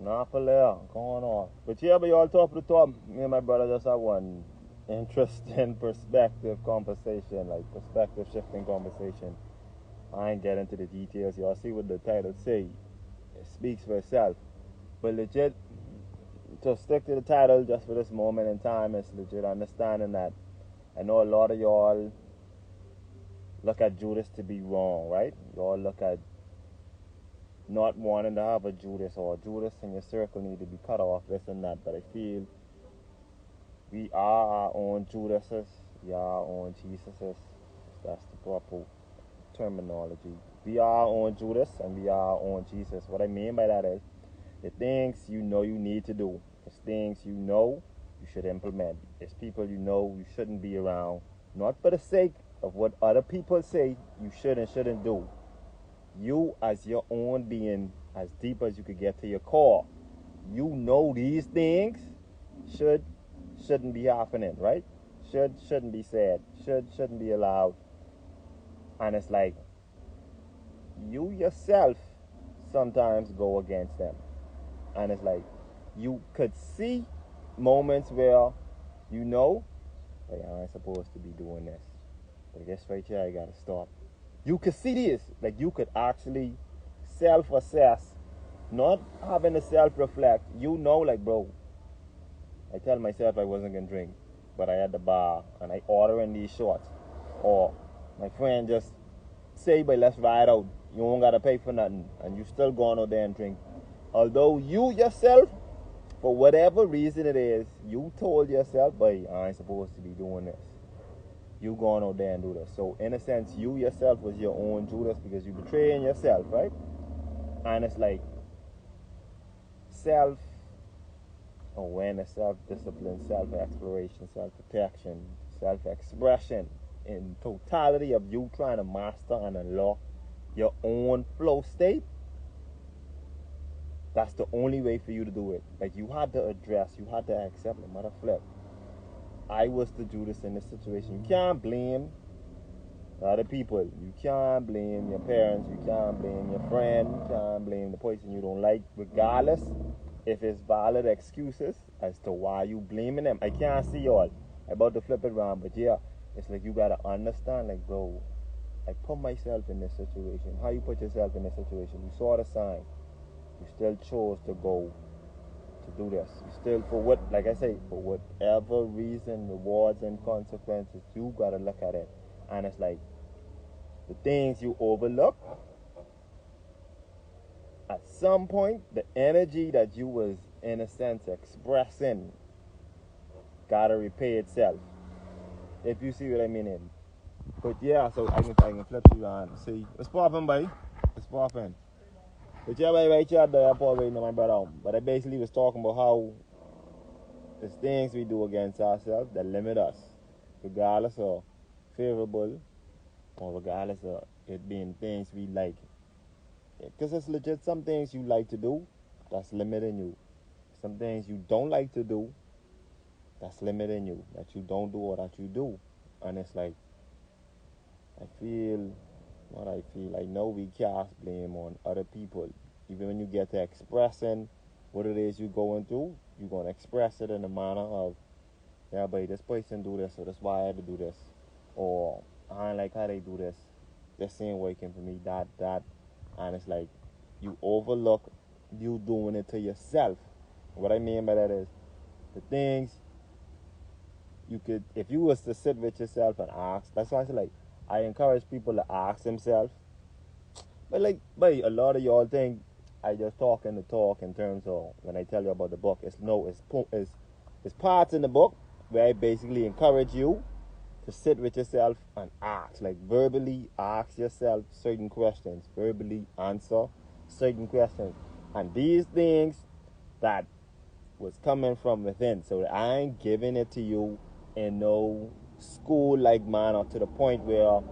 Not for there, going on. But yeah, but you all top of the top. Me and my brother just have one interesting perspective conversation, like perspective shifting conversation. I ain't get into the details. Y'all see what the title say. It speaks for itself. But legit, to stick to the title just for this moment in time, is legit understanding that I know a lot of y'all look at Judas to be wrong, right? Y'all look at not wanting to have a Judas, or Judas in your circle need to be cut off, this and that. But I feel we are our own Judases, we are our own Jesuses. That's the proper terminology. We are our own Judas and we are our own Jesus. What I mean by that is the things you know you need to do, the things you know you should implement. It's people you know you shouldn't be around, not for the sake of what other people say you should and shouldn't do. You, as your own being, as deep as you could get to your core, you know these things shouldn't be happening, right? Shouldn't be said, shouldn't be allowed. And it's like you yourself sometimes go against them. And it's like you could see moments where you know, like, I ain't supposed to be doing this, but I guess right here I gotta stop. You could see this, like you could actually self-assess, not having to self-reflect. You know, like, bro, I tell myself I wasn't gonna drink, but I at the bar and I ordering these shots. Or my friend just say, but let's ride out. You don't gotta pay for nothing, and you still going out there and drink. Although you yourself, for whatever reason it is, you told yourself, but I ain't supposed to be doing this. You going out there and do this. So in a sense, you yourself was your own Judas because you betraying yourself, right? And it's like self awareness, self discipline, self exploration, self protection, self expression, in totality of you trying to master and unlock your own flow state. That's the only way for you to do it. Like, you had to address, you had to accept, no matter flip. I was the Judas in this situation. You can't blame other people. You can't blame your parents. You can't blame your friend. You can't blame the person you don't like, regardless if it's valid excuses as to why you blaming them. I can't see y'all. I'm about to flip it around, but yeah, it's like you gotta understand, like, bro, I put myself in this situation. How you put yourself in this situation? You saw the sign. You still chose to go to do this. You still, for what, like I say, for whatever reason, rewards and consequences, you gotta look at it. And it's like the things you overlook, at some point, the energy that you was, in a sense, expressing gotta repay itself. If you see what I mean. But yeah, so I can flip you on. See, it's popping, buddy. It's popping. But yeah, right here at the airport waiting on my brother. But I basically was talking about how there's things we do against ourselves that limit us, regardless of favorable or regardless of it being things we like. Because it's legit some things you like to do that's limiting you. Some things you don't like to do that's limiting you, that you don't do or that you do. And it's like, I know we cast blame on other people. Even when you get to expressing what it is you're going through, you're going to express it in a manner of, yeah, but this person do this, so that's why I had to do this. Or, I don't like how they do this. This ain't working for me, that. And it's like, you overlook you doing it to yourself. What I mean by that is, the things you could, if you was to sit with yourself and ask, that's why I say, like, I encourage people to ask themselves. But like, but a lot of y'all think I just talking the talk in terms of when I tell you about the book. It's parts in the book where I basically encourage you to sit with yourself and ask, like verbally ask yourself certain questions, verbally answer certain questions, and these things that was coming from within. So I ain't giving it to you in no school like manner to the point where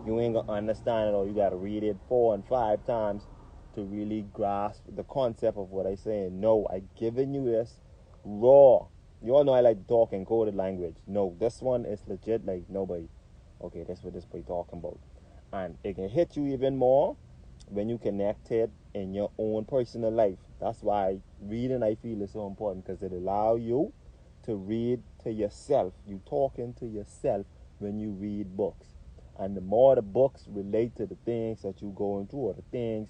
you ain't gonna understand it or you gotta read it 4 and 5 times to really grasp the concept of what I say. No, I giving you this raw. You all know I like to talk in coded language. No, this one is legit like nobody. Okay, that's what this boy talking about. And it can hit you even more when you connect it in your own personal life. That's why reading, I feel, is so important, because it allows you to read to yourself. You talking to yourself when you read books. And the more the books relate to the things that you're going through, or the things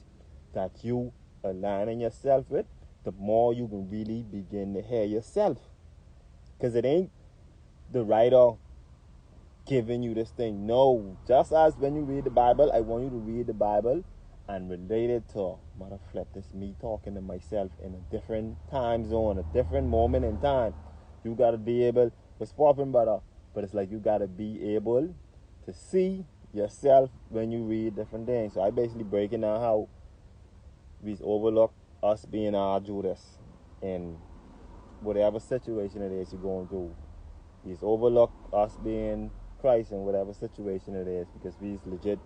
that you aligning yourself with, the more you can really begin to hear yourself. Because it ain't the writer giving you this thing. No, just as when you read the Bible, I want you to read the Bible and relate it to, mother flip, this me talking to myself in a different time zone, a different moment in time. You got to be able, it's popping, brother, but it's like you got to be able to see yourself when you read different things. So I basically breaking down how we overlook us being our Judas in whatever situation it is you're going through. He's overlook us being Christ in whatever situation it is, because we legit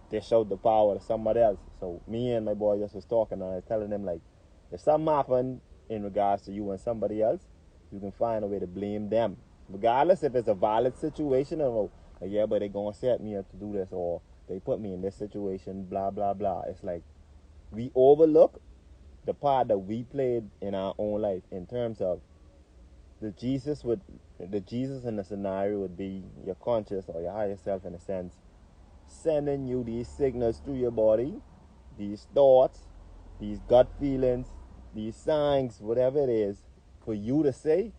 dish out the power to somebody else. So me and my boy just was talking, and I was telling him, like, if something happened in regards to you and somebody else, you can find a way to blame them, regardless if it's a valid situation or like, yeah, but they gonna set me up to do this, or they put me in this situation, blah blah blah. It's like we overlook the part that we played in our own life, in terms of the Jesus in the scenario would be your conscious or your higher self, in a sense, sending you these signals through your body, these thoughts, these gut feelings, these signs, whatever it is, for you to say,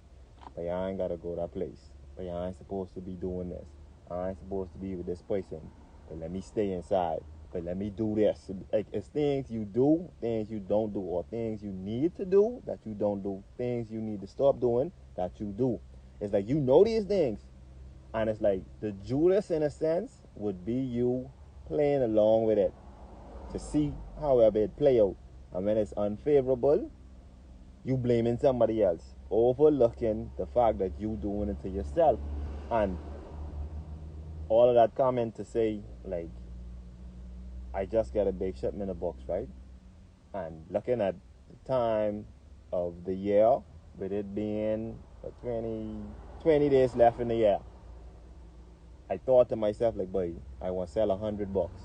but I ain't gotta go to that place, but I ain't supposed to be doing this, I ain't supposed to be with this person, but let me stay inside, but let me do this. Like, it's things you do, things you don't do, or things you need to do that you don't do, things you need to stop doing that you do. It's like you know these things, and it's like the Judas, in a sense, would be you playing along with it to see however it play out. And when it's unfavorable, you blaming somebody else, overlooking the fact that you doing it to yourself. And all of that comment to say, like, I just got a big shipment of books, right? And looking at the time of the year, with it being 20 days left in the year, I thought to myself, like, boy, I want to sell 100 books.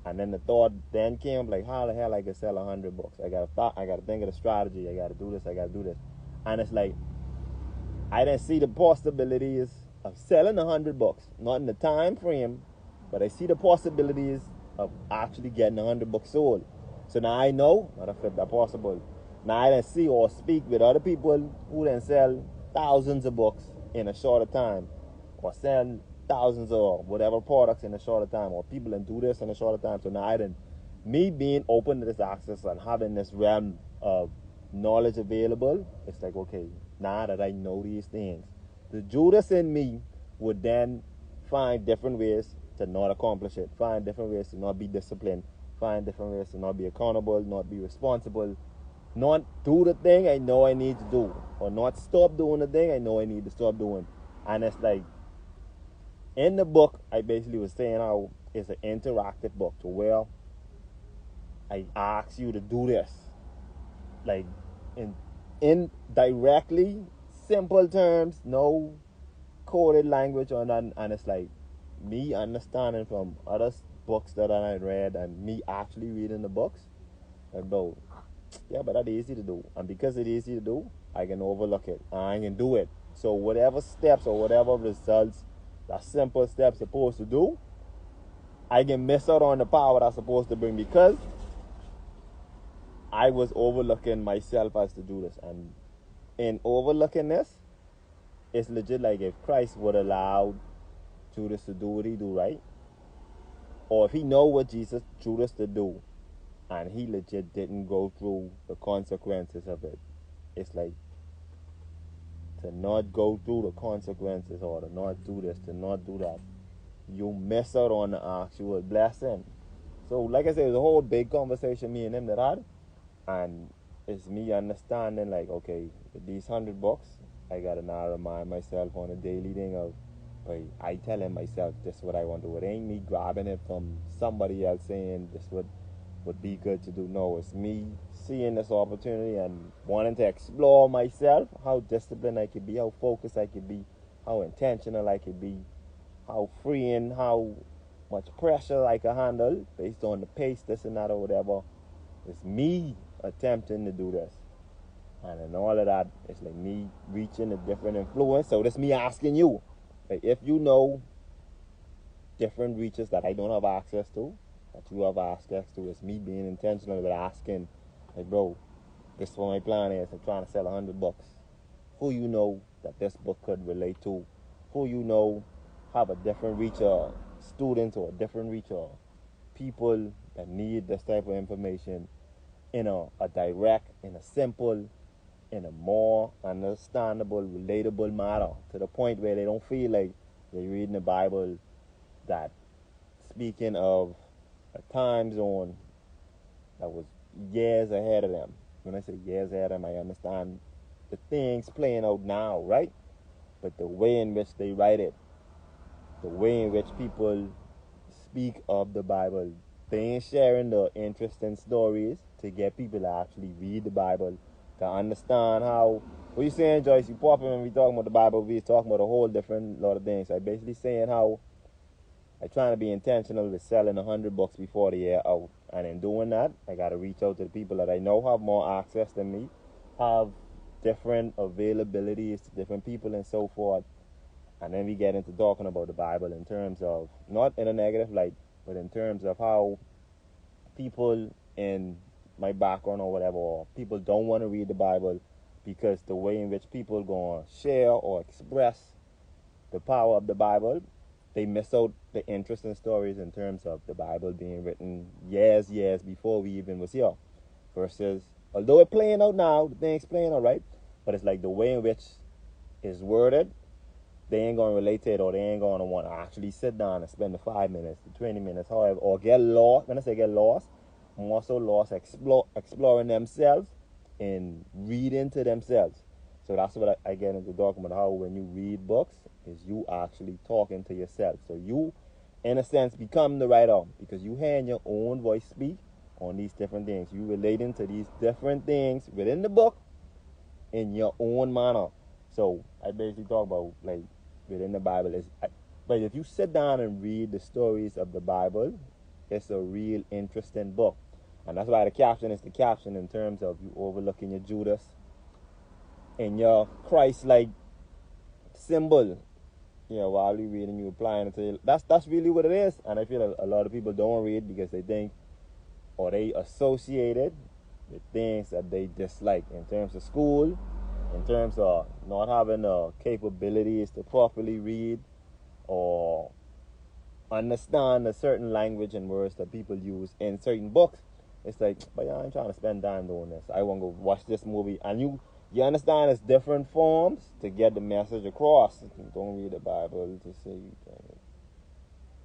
And then the thought then came, like, how the hell I could sell 100 books? I gotta think of the strategy. I gotta do this. And it's like, I didn't see the possibilities of selling 100 books, not in the time frame, but I see the possibilities of actually getting 100 books sold. So now I know, not if that's possible. Now I didn't see or speak with other people who then sell thousands of books in a shorter time, or sell thousands of whatever products in a shorter time, or people that do this in a shorter time. So now I didn't, me being open to this access and having this realm of knowledge available, it's like, okay, now that I know these things, the Judas in me would then find different ways to not accomplish it, find different ways to not be disciplined, find different ways to not be accountable, not be responsible, not do the thing I know I need to do, or not stop doing the thing I know I need to stop doing. And it's like, in the book, I basically was saying how it's an interactive book, to where I ask you to do this, like, in directly, simple terms, no coded language or nothing. And it's like me understanding from other books that I read, and me actually reading the books, like, bro, yeah, but that's easy to do. And because it's easy to do, I can overlook it. I can do it. So whatever steps or whatever results that simple steps supposed to do, I can miss out on the power that's supposed to bring, because I was overlooking myself as to do this. And in overlooking this, it's legit like if Christ would allow Judas to do what he do, right? Or if he know what Judas to do, and he legit didn't go through the consequences of it. It's like, to not go through the consequences, or to not do this, to not do that, you miss out on the actual blessing. So like I said, it was a whole big conversation me and him that had, and it's me understanding, like, okay, with these 100 bucks, I gotta now remind myself on a daily thing of, like, I telling myself this is what I want to do. It ain't me grabbing it from somebody else saying this would be good to do. No, it's me seeing this opportunity and wanting to explore myself, how disciplined I could be, how focused I could be, how intentional I could be, how freeing, how much pressure I can handle based on the pace, this and that or whatever. It's me attempting to do this. And in all of that, it's like me reaching a different influence. So that's me asking you. Like, if you know different reaches that I don't have access to, that you have access to, it's me being intentional with asking, like, bro, this is what my plan is. I'm trying to sell 100 books. Who you know that this book could relate to? Who you know have a different reach of students or a different reach of people that need this type of information in a direct, in a simple, in a more understandable, relatable manner, to the point where they don't feel like they're reading the Bible that speaking of a time zone that was years ahead of them. When I say years ahead of them, I understand the things playing out now, right? But the way in which they write it, the way in which people speak of the Bible, they ain't sharing the interesting stories to get people to actually read the Bible, to understand how. What you saying, Joyce? You popping when we talking about the Bible, we talking about a whole different lot of things. I basically saying how I trying to be intentional with selling 100 books before the year out. And in doing that, I got to reach out to the people that I know have more access than me, have different availabilities to different people and so forth. And then we get into talking about the Bible in terms of, not in a negative light, but in terms of how people in my background or whatever, or people don't want to read the Bible because the way in which people going to share or express the power of the Bible, they miss out the interesting stories in terms of the Bible being written years before we even was here. Versus, although it's playing out now, the thing's playing out, right? But it's like the way in which it's worded, they ain't going to relate to it, or they ain't going to want to actually sit down and spend the 5 minutes, the 20 minutes, however, or get lost. When I say get lost, more so lost exploring themselves and reading to themselves. So that's what I get into talking about, how when you read books, is you actually talking to yourself. So you, in a sense, become the writer because you hear your own voice speak on these different things. You relating to these different things within the book in your own manner. So I basically talk about, like, within the Bible is, but if you sit down and read the stories of the Bible, it's a real interesting book. And that's why the caption is the caption, in terms of you overlooking your Judas and your Christ-like symbol. You know, while you reading, you applying it to, that's really what it is. And I feel a lot of people don't read because they think, or they associate it with things that they dislike in terms of school, in terms of not having the capabilities to properly read or understand a certain language and words that people use in certain books. It's like, but yeah, I'm trying to spend time doing this. I want to go watch this movie. And you understand it's different forms to get the message across. Don't read the Bible to say you can.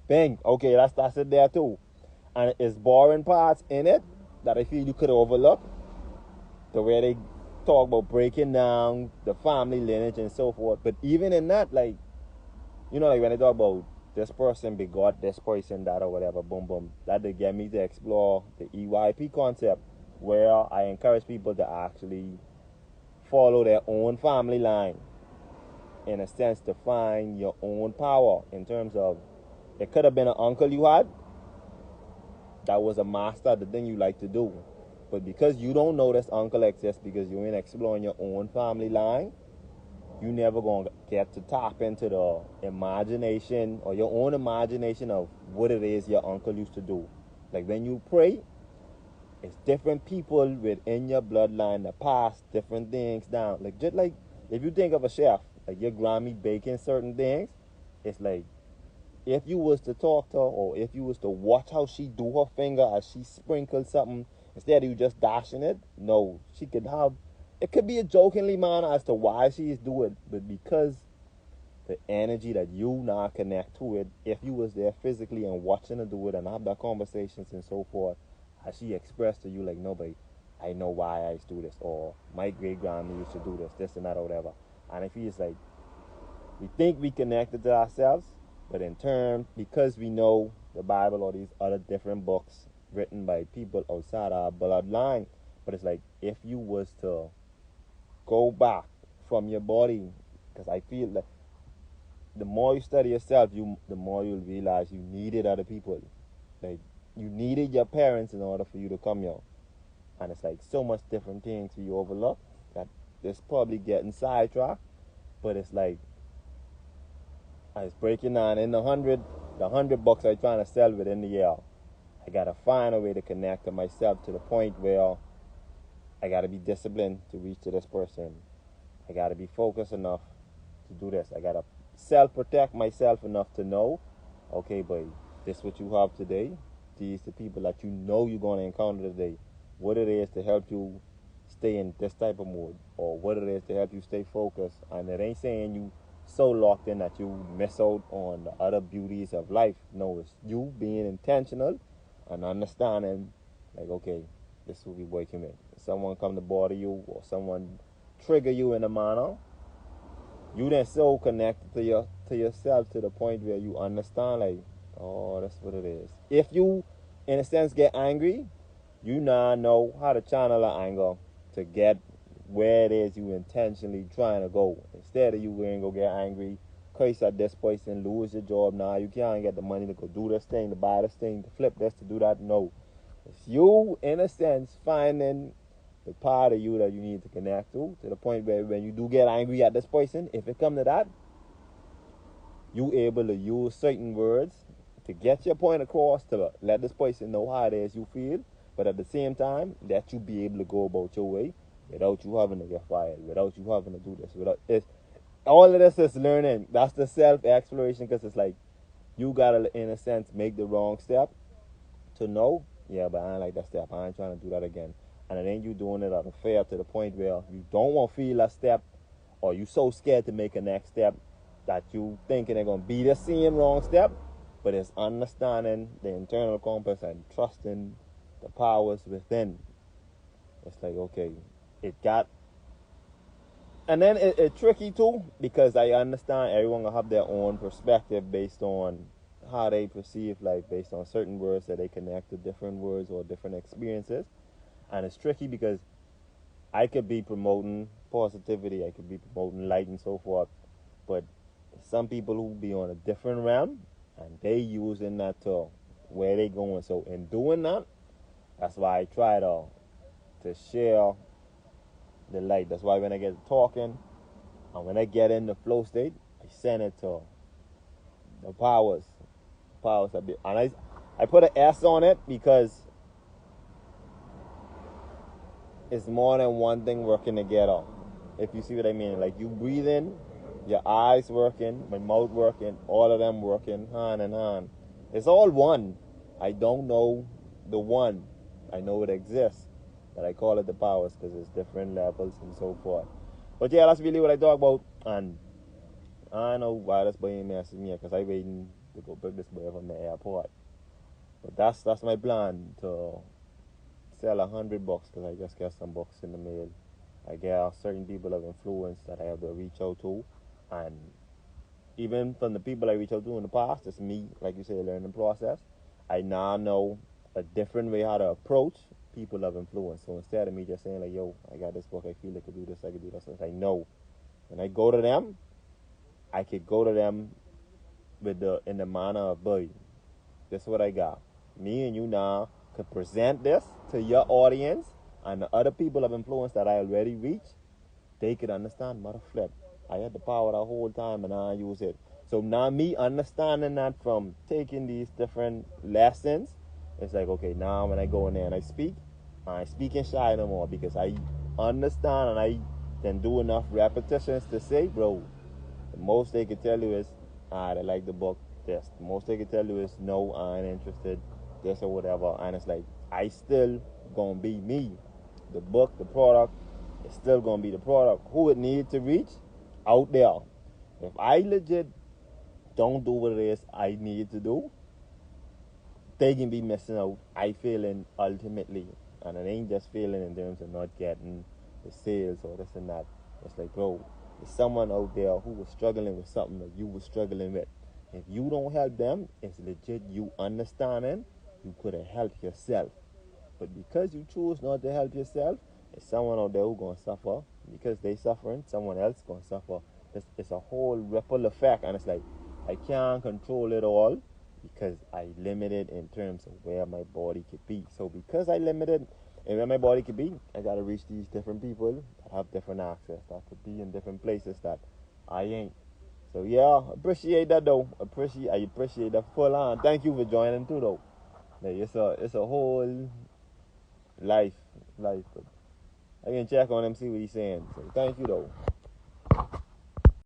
Bang. Okay, that's it there too. And it's boring parts in it that I feel you could overlook. The way they talk about breaking down the family lineage and so forth. But even in that, like, you know, like when they talk about this person begot this person, that or whatever, boom, boom, that they get me to explore the EYP concept, where I encourage people to actually follow their own family line, in a sense, to find your own power, in terms of, it could have been an uncle you had that was a master of the thing you like to do. But because you don't know this uncle exists, because you ain't exploring your own family line, you never gonna get to tap into the imagination, or your own imagination, of what it is your uncle used to do. Like when you pray, it's different people within your bloodline that pass different things down. Like, just like if you think of a chef, like your Grammy baking certain things, it's like, if you was to talk to her, or if you was to watch how she do her finger as she sprinkles something, instead of you just dashing it, no, she could have, it could be a jokingly manner as to why she is doing it, but because the energy that you now connect to it, if you was there physically and watching her do it and have that conversations and so forth, as she expressed to you, like, nobody, I know why I used to do this, or my great grandma used to do this and that or whatever. And I feel it's like, we think we connected to ourselves, but in turn, because we know the Bible or these other different books written by people outside our bloodline, but it's like, if you was to go back from your body, because I feel that the more you study yourself, the more you'll realize you needed other people. Like, you needed your parents in order for you to come here. And it's like so much different things you overlook that it's probably getting sidetracked. But it's like, I was breaking down in the $100 I'm trying to sell within the year. I gotta find a way to connect to myself to the point where I gotta be disciplined to reach to this person. I gotta be focused enough to do this. I gotta self-protect myself enough to know, okay, boy, this is what you have today. These the people that you know you're gonna encounter today. What it is to help you stay in this type of mood, or what it is to help you stay focused. And it ain't saying you so locked in that you miss out on the other beauties of life. No, it's you being intentional and understanding, like, okay, this will be working with. If someone come to bother you or someone trigger you in a manner, you then so connected to yourself to the point where you understand, like, oh, that's what it is. If you, in a sense, get angry, you now know how to channel the anger to get where it is you intentionally trying to go. Instead of you going to go get angry, curse at this person, lose your job. Now you can't get the money to go do this thing, to buy this thing, to flip this, to do that. No. It's you, in a sense, finding the part of you that you need to connect to the point where when you do get angry at this person, if it come to that, you able to use certain words to get your point across, to let this person know how it is you feel, but at the same time, that you be able to go about your way without you having to get fired, without you having to do this. Without it's, all of this is learning. That's the self-exploration, because it's like you gotta, in a sense, make the wrong step to know, yeah, but I ain't like that step. I ain't trying to do that again. And it ain't you doing it unfair to the point where you don't want to feel that step, or you so scared to make a next step that you thinking they're going to be the same wrong step. But it's understanding the internal compass and trusting the powers within. It's like, okay, it got, and then it's tricky too, because I understand everyone will have their own perspective based on how they perceive life, based on certain words that they connect to different words or different experiences. And it's tricky because I could be promoting positivity, I could be promoting light and so forth, but some people who be on a different realm and they using that to where they going. So in doing that, that's why I try to share the light. That's why when I get talking and when I get in the flow state, I send it to the powers a bit. And I put an S on it because it's more than one thing working together. If you see what I mean, like you breathe in, your eyes working, my mouth working, all of them working hand in hand. It's all one. I don't know the one. I know it exists, but I call it the powers because it's different levels and so forth. But yeah, that's really what I talk about. And I know why this boy ain't messing me because I waiting to go pick this boy from the airport. But that's my plan, to sell $100 because I just got some books in the mail. I get certain people of influence that I have to reach out to, and even from the people I reach out to in the past, it's me, like you say, learning process. I now know a different way how to approach people of influence. So instead of me just saying like, yo, I got this book, I feel I could do this, I could do this, I know when I go to them, I could go to them with in the manner of, boy, this is what I got. Me and you now could present this to your audience, and the other people of influence that I already reached, they could understand, mother flip. I had the power the whole time and I use it. So now me understanding that from taking these different lessons, it's like, okay, now when I go in there and I speak in shy no more because I understand and I can do enough repetitions to say, bro, the most they could tell you is, I like the book, this. The most they could tell you is, no, I ain't interested, this or whatever. And it's like, I still gonna be me. The book, the product, it's still gonna be the product. Who it needs to reach, out there. If I legit don't do what it is I need to do, they can be missing out. I feeling ultimately, and it ain't just feeling in terms of not getting the sales or this and that. It's like, bro, there's someone out there who was struggling with something that you were struggling with. If you don't help them, it's legit you understanding you could have helped yourself. But because you choose not to help yourself, there's someone out there who's gonna suffer. Because they suffering, someone else gonna suffer. it's a whole ripple effect, and it's like I can't control it all because I limited in terms of where my body could be. So because I limited and where my body could be, I gotta reach these different people that have different access, that could be in different places that I ain't. So yeah, appreciate that though. I appreciate that full on. Thank you for joining too though. Like, it's a whole life. But I can check on him, see what he's saying. So thank you though.